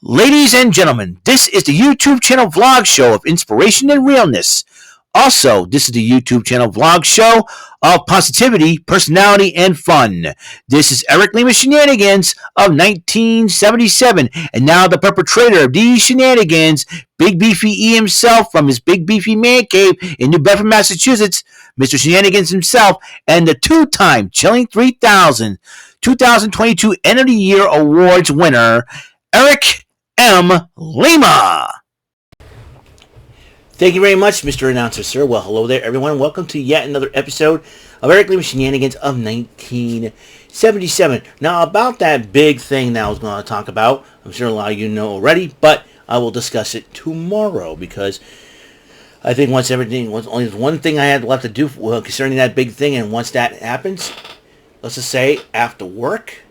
Ladies and gentlemen, this is the YouTube channel vlog show of inspiration and realness. Also, this is the YouTube channel vlog show of positivity, personality, and fun. This is Eric Lima Shenanigans of 1977, and now the perpetrator of these shenanigans, Big Beefy E himself from his Big Beefy Man Cave in New Bedford, Massachusetts, Mr. Shenanigans himself, and the two-time Chilling 3000 2022 End of the Year Awards winner, Eric M. Lima. Thank you very much, Mr. Announcer, sir. Well, hello there, everyone. Welcome to yet another episode of Eric Lima Shenanigans of 1977. Now, about that big thing that I was going to talk about, I'm sure a lot of you know already, but I will discuss it tomorrow because I think only there's one thing I had left to do concerning that big thing, and once that happens, let's just say after work,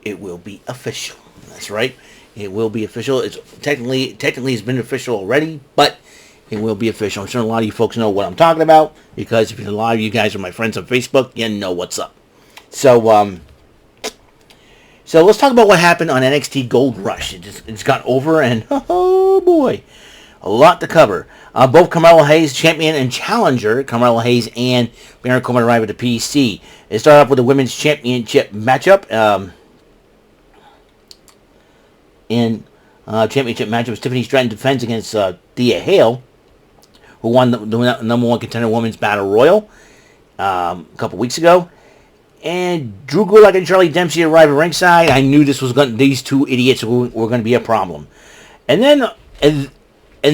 it will be official. That's right. It will be official. It's technically it's been official already, but it will be official. I'm sure a lot of you folks know what I'm talking about because if a lot of you guys are my friends on Facebook, you know what's up. So let's talk about what happened on NXT Gold Rush. It's got over, and oh boy, a lot to cover. Both Carmelo Hayes, champion and challenger, Carmelo Hayes and Baron Corbin arrived at the PC. It started off with the women's championship matchup. Championship matchup, Tiffany Stratton defends against Thea Hale, who won the number one contender women's battle royal a couple weeks ago. And Drew Gulak and Charlie Dempsey arrived at ringside. I knew these two idiots were going to be a problem. And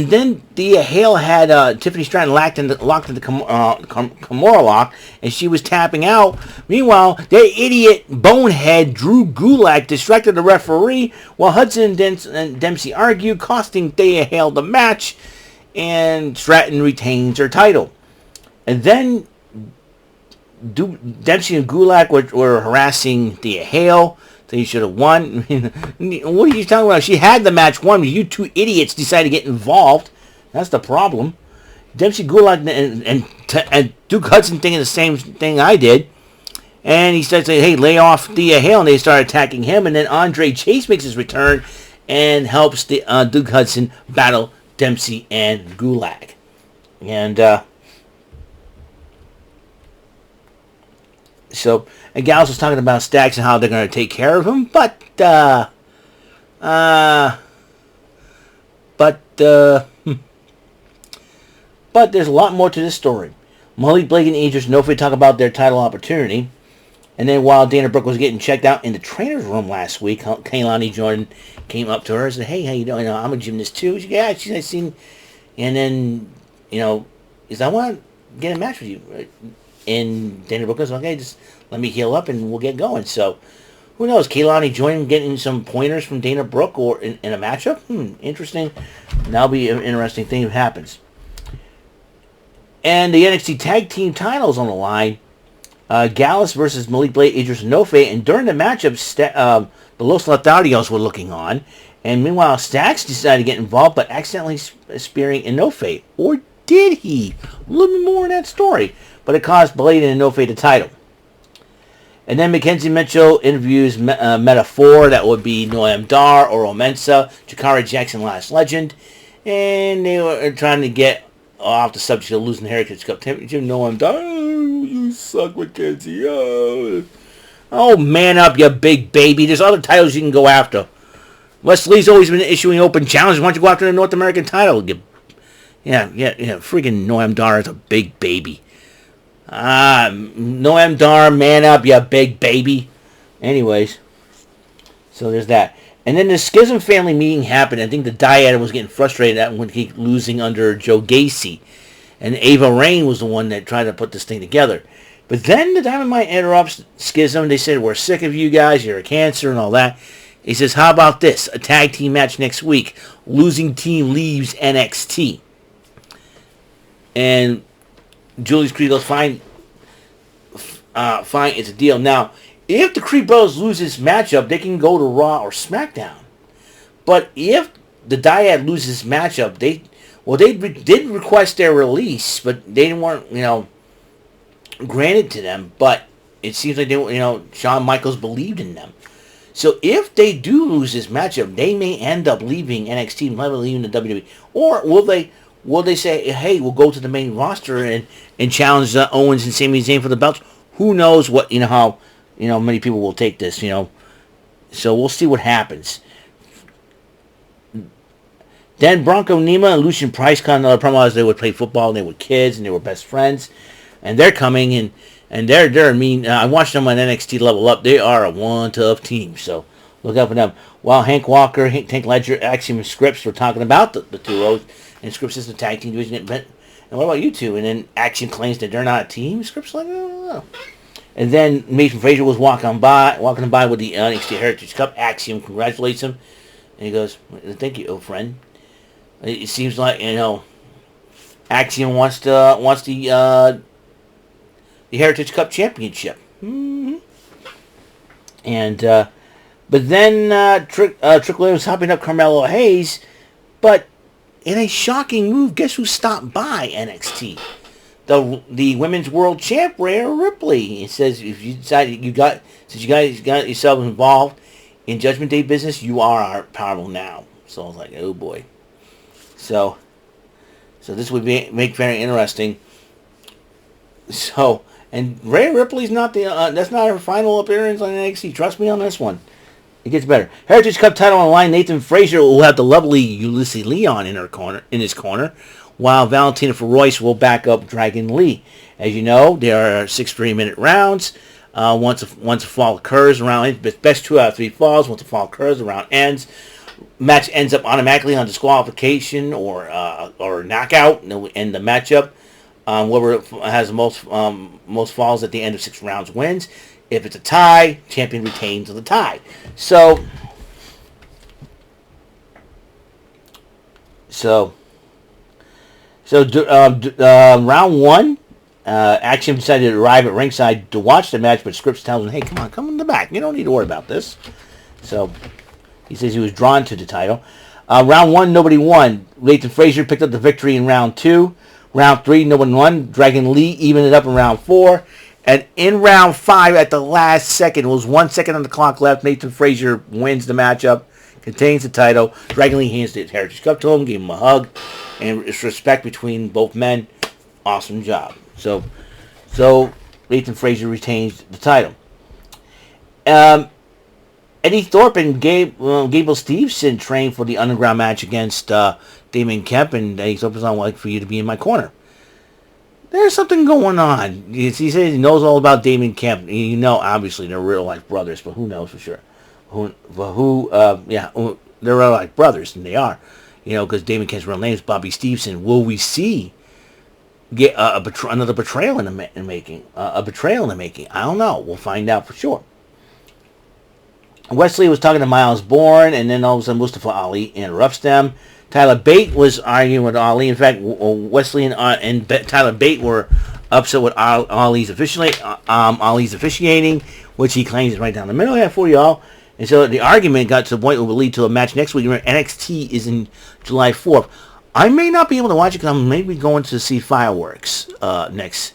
then Thea Hale had Tiffany Stratton locked into Kimura lock, and she was tapping out. Meanwhile, their idiot bonehead Drew Gulak distracted the referee while Hudson and Dempsey argued, costing Thea Hale the match, and Stratton retains her title. And then Dempsey and Gulak were harassing Thea Hale. They should have won. What are you talking about? She had the match won, but you two idiots decided to get involved. That's the problem. Dempsey, Gulak, and Duke Hudson thinking the same thing I did. And he started saying, hey, lay off Thea Hale, and they started attacking him. And then Andre Chase makes his return and helps Duke Hudson battle Dempsey and Gulak. And and Gals was talking about Stacks and how they're going to take care of him, but there's a lot more to this story. Molly Blake and Idris Nofe talk about their title opportunity, and then while Dana Brooke was getting checked out in the trainer's room last week, Kaylani Jordan came up to her and said, hey, how you doing? I'm a gymnast too. She said, yeah, she's seen, and then, he said, I want to get a match with you. And Dana Brooke goes, okay, just let me heal up and we'll get going. So, who knows? Kaylani joining, getting some pointers from Dana Brooke or in a matchup? Interesting. That'll be an interesting thing if it happens. And the NXT Tag Team titles on the line. Gallus versus Malik Blade, Idris Nofe. And during the matchup, the Los Lotharios were looking on. And meanwhile, Stacks decided to get involved, but accidentally spearing Inoue. Or did he? A little bit more in that story. But it cost Blade and Inoue the title. And then Mackenzie Mitchell interviews Metaphor, that would be Noam Dar, Oro Mensah, Jakara Jackson, Last Legend. And they were trying to get off the subject of losing the Heritage Cup Championship. Noam Dar, oh, you suck, Mackenzie. Oh, man up, you big baby. There's other titles you can go after. Wesley's always been issuing open challenges. Why don't you go after the North American title? Yeah. Freaking Noam Dar is a big baby. Noam Dar, man up, you big baby. Anyways, so there's that. And then the Schism family meeting happened. I think the Dyad was getting frustrated at when he losing under Joe Gacy. And Ava Rain was the one that tried to put this thing together. But then the Dynamite interrupts Schism. They said, we're sick of you guys, you're a cancer and all that. He says, how about this? A tag team match next week. Losing team leaves NXT. And Julius Creed goes, fine, it's a deal. Now, if the Creed Brothers lose this matchup, they can go to Raw or SmackDown. But if the Dyad loses this matchup, they did request their release, but they weren't, granted to them. But it seems like Shawn Michaels believed in them. So if they do lose this matchup, they may end up leaving NXT and probably leaving the WWE. Or will they say, hey, we'll go to the main roster and challenge Owens and Sami Zayn for the belts? Who knows what, how, many people will take this, So we'll see what happens. Then Bronco Nima and Lucian Price cut another promo as they would play football and they were kids and they were best friends. And they're coming and they're mean. I watched them on NXT Level Up. They are a one tough team. So look out for them. While Hank Walker, Tank Ledger, Axiom, and Scripps were talking about the duos. And Scripps is the tag team division. And what about you two? And then Axiom claims that they're not a team. Scripps like, I don't know. And then Mason Frazier was walking by with the NXT Heritage Cup. Axiom congratulates him. And he goes, thank you, old friend. It seems like, Axiom wants the Heritage Cup Championship. Mm-hmm. And, but then Trick Williams was hopping up Carmelo Hayes. But in a shocking move, guess who stopped by NXT? The Women's World Champ, Rhea Ripley. It says, if you decide since you guys got yourselves involved in Judgment Day business, you are powerful now. So I was like, oh boy. So this would make very interesting. So, and Rhea Ripley's not that's not her final appearance on NXT. Trust me on this one. It gets better. Heritage Cup title on the line. Nathan Frazier will have the lovely Ulysses Leon in his corner, while Valentina Royce will back up Dragon Lee. As you know, there are 6 3-minute rounds. Once a fall occurs, around best 2 out of 3 falls. Once a fall occurs, the round ends. Match ends up automatically on disqualification or knockout, and we'll end the matchup. Whoever has the most falls at the end of 6 rounds wins. If it's a tie, champion retains the tie. So round 1, Axiom decided to arrive at ringside to watch the match, but Scripps tells him, hey, come in the back. You don't need to worry about this. So he says he was drawn to the title. Round 1, nobody won. Nathan Frazier picked up the victory in round 2. Round 3, no one won. Dragon Lee evened it up in round 4. And in round 5, at the last second, it was 1 second on the clock left. Nathan Frazier wins the matchup, contains the title. Dragon Lee hands the Heritage Cup to him, gave him a hug, and it's respect between both men. Awesome job. So Nathan Frazier retains the title. Eddie Thorpe and Gable Steveson trained for the underground match against Damon Kemp, and Eddie Thorpe is, I'd like for you to be in my corner. There's something going on. He says he knows all about Damon Kemp. Obviously they're real life brothers, but who knows for sure? They're real life brothers, and they are. Because Damon Kemp's real name is Bobby Stevenson. Will we see another betrayal in the making? A betrayal in the making? I don't know. We'll find out for sure. Wesley was talking to Miles Bourne, and then all of a sudden Mustafa Ali interrupts them. Tyler Bate was arguing with Ali. In fact, Wesley and Tyler Bate were upset with Ali's officiating, which he claims is right down the middle here for y'all. And so the argument got to the point where it will lead to a match next week. Remember, NXT is in July 4th. I may not be able to watch it because I'm maybe going to see fireworks next.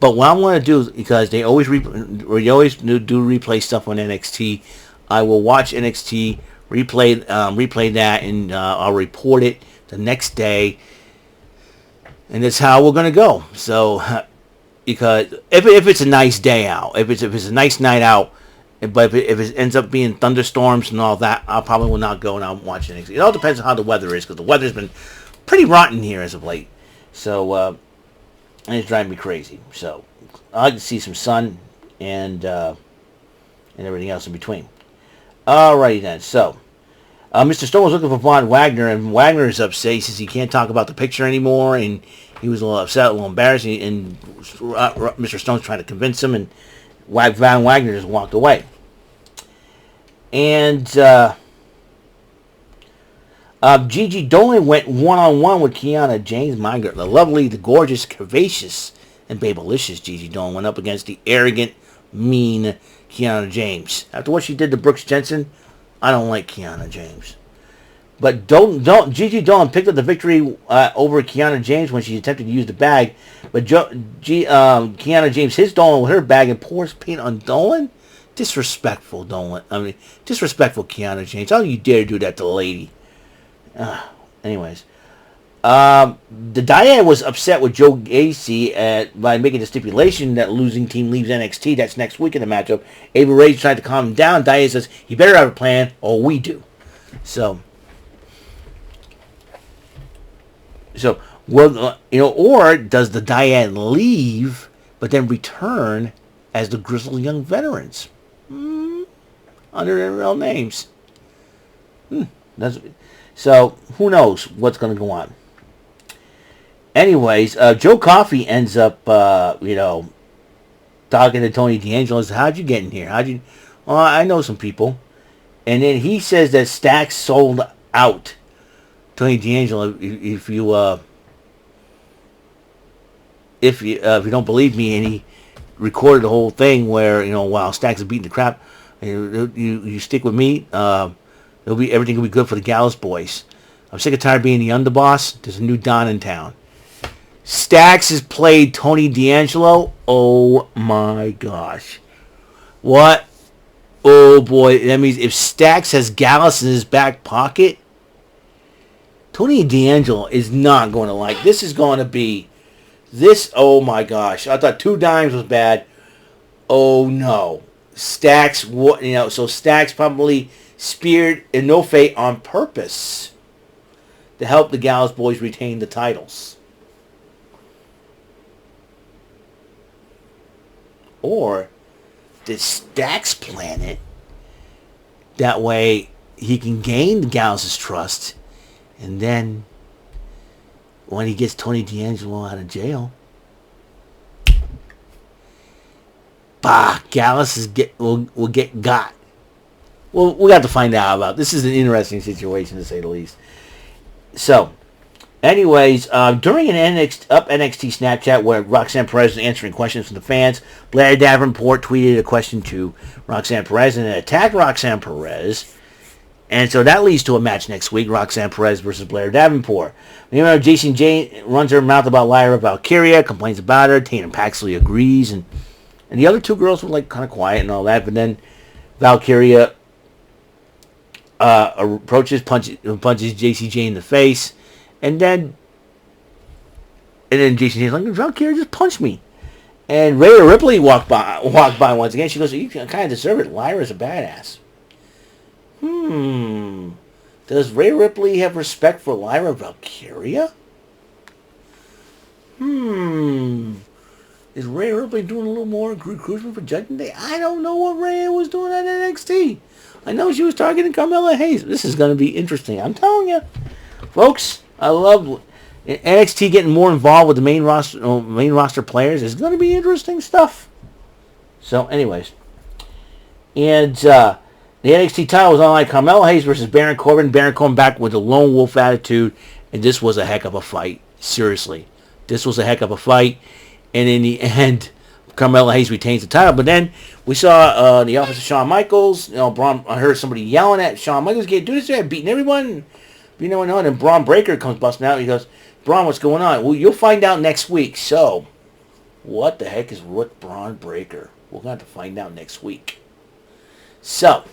But what I'm going to do, because they always do replay stuff on NXT, I will watch NXT, replay that, and I'll report it the next day. And that's how we're going to go. So, because if it's a nice day out, if it's a nice night out, but if it ends up being thunderstorms and all that, I probably will not go and I'll watch NXT. It all depends on how the weather is, because the weather's been pretty rotten here as of late. So, and it's driving me crazy. So, I like to see some sun and everything else in between. Alrighty then. So, Mr. Stone was looking for Von Wagner, and Wagner is upset. He says he can't talk about the picture anymore, and he was a little upset, a little embarrassed, and Mr. Stone's trying to convince him, and Von Wagner just walked away. And Gigi Dolan went one-on-one with Kiana James. My girl, the lovely, the gorgeous, curvaceous, and babylicious Gigi Dolan went up against the arrogant, mean Kiana James. After what she did to Brooks Jensen, I don't like Kiana James. But Gigi Dolan picked up the victory over Kiana James when she attempted to use the bag. But Kiana James hits Dolan with her bag and pours paint on Dolan. Disrespectful, disrespectful Kiana James. How you dare do that to the lady? Anyways. The Dyad was upset with Joe Gacy by making the stipulation that losing team leaves NXT. That's next week in the matchup. Ava Ray tried to calm him down. Dyad says, he better have a plan, or we do. So, well, or does the Dyad leave, but then return as the Grizzled Young Veterans? Under their real names. So, who knows what's going to go on. Anyways, Joe Coffey ends up, talking to Tony D'Angelo. How'd you get in here? Well, I know some people. And then he says that Stacks sold out. Tony D'Angelo, if you don't believe me, and he recorded the whole thing where, while Stacks is beating the crap, you stick with me, everything will be good for the Gallus boys. I'm sick and tired of being the underboss. There's a new Don in town. Stacks has played Tony D'Angelo. Oh my gosh. What? Oh boy. That means if Stacks has Gallus in his back pocket, Tony D'Angelo is not going to like. This is going to be this. Oh my gosh. I thought 2 Dimes was bad. Oh no. Stacks, so Stacks probably speared Inoue on purpose to help the Gallus boys retain the titles. Or did Stacks plan it? That way he can gain the Gallus' trust, and then when he gets Tony D'Angelo out of jail, Gallus will get got. Well, we have to find out about. This is an interesting situation, to say the least. So, anyways, during an NXT Snapchat where Roxanne Perez was answering questions from the fans, Blair Davenport tweeted a question to Roxanne Perez and attacked Roxanne Perez. And so that leads to a match next week, Roxanne Perez versus Blair Davenport. Jason Jane runs her mouth about Lyra Valkyria, complains about her. Tatum Paxley agrees, and the other 2 girls were kind of quiet and all that. But then Valkyria approaches, punches JCJ in the face, and then JCJ's like, Valkyria just punched me. And Rhea Ripley walked by once again. She goes, you kind of deserve it. Lyra's a badass. Does Rhea Ripley have respect for Lyra Valkyria? Is Rhea Ripley doing a little more recruitment for Judgment Day? I don't know what Rhea was doing at NXT. I know she was targeting Carmella Hayes. This is going to be interesting. I'm telling you. Folks, I love NXT getting more involved with the main roster players. It's going to be interesting stuff. So, anyways. And the NXT title was on like Carmella Hayes versus Baron Corbin. Baron Corbin back with a lone wolf attitude. And this was a heck of a fight. Seriously. This was a heck of a fight. And in the end, Carmella Hayes retains the title. But then we saw the office of Shawn Michaels. I heard somebody yelling at Shawn Michaels, "Can't do this guy, beating everyone." And Braun Breaker comes busting out. He goes, "Braun, what's going on?" Well, you'll find out next week. So, what the heck is with Braun Breaker? We're going to have to find out next week. So,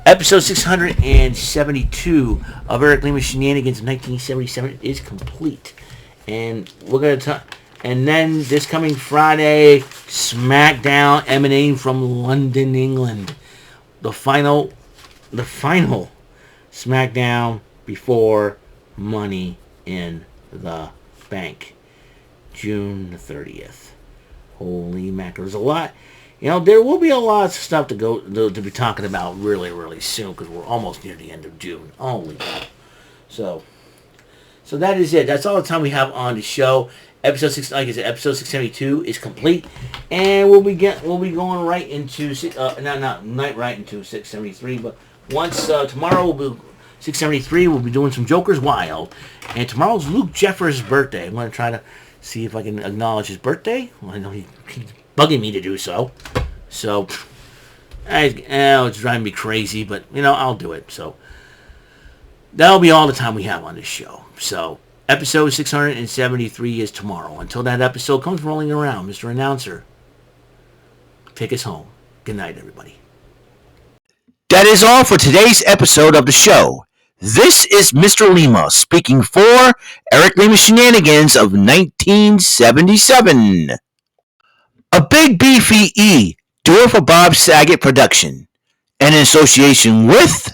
episode 672 of Eric Lima Shenanigans 1977 is complete. And we're going to talk. And then this coming Friday, SmackDown emanating from London, England. The final SmackDown before Money in the Bank. June the 30th. Holy mackerel. There's a lot. There will be a lot of stuff to be talking about really, really soon because we're almost near the end of June. Holy God. So that is it. That's all the time we have on the show. Episode 672 is complete, and we'll be going right into not right into 673, but once tomorrow will be 673. We'll be doing some Joker's Wild, and tomorrow's Luke Jeffers' birthday. I'm going to try to see if I can acknowledge his birthday. Well, I know he's bugging me to do so. So, it's driving me crazy, but I'll do it. So that'll be all the time we have on this show. So. Episode 673 is tomorrow. Until that episode comes rolling around, Mr. Announcer, take us home. Good night, everybody. That is all for today's episode of the show. This is Mr. Lima speaking for Eric Lima Shenanigans of 1977. A Big Beefy E, do it for Bob Saget production. And in association with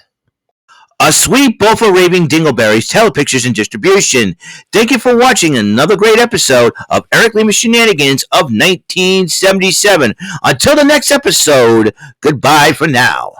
A Sweet Bowl for Raving Dingleberries Telepictures and Distribution. Thank you for watching another great episode of Eric Lima Shenanigans of 1977. Until the next episode, goodbye for now.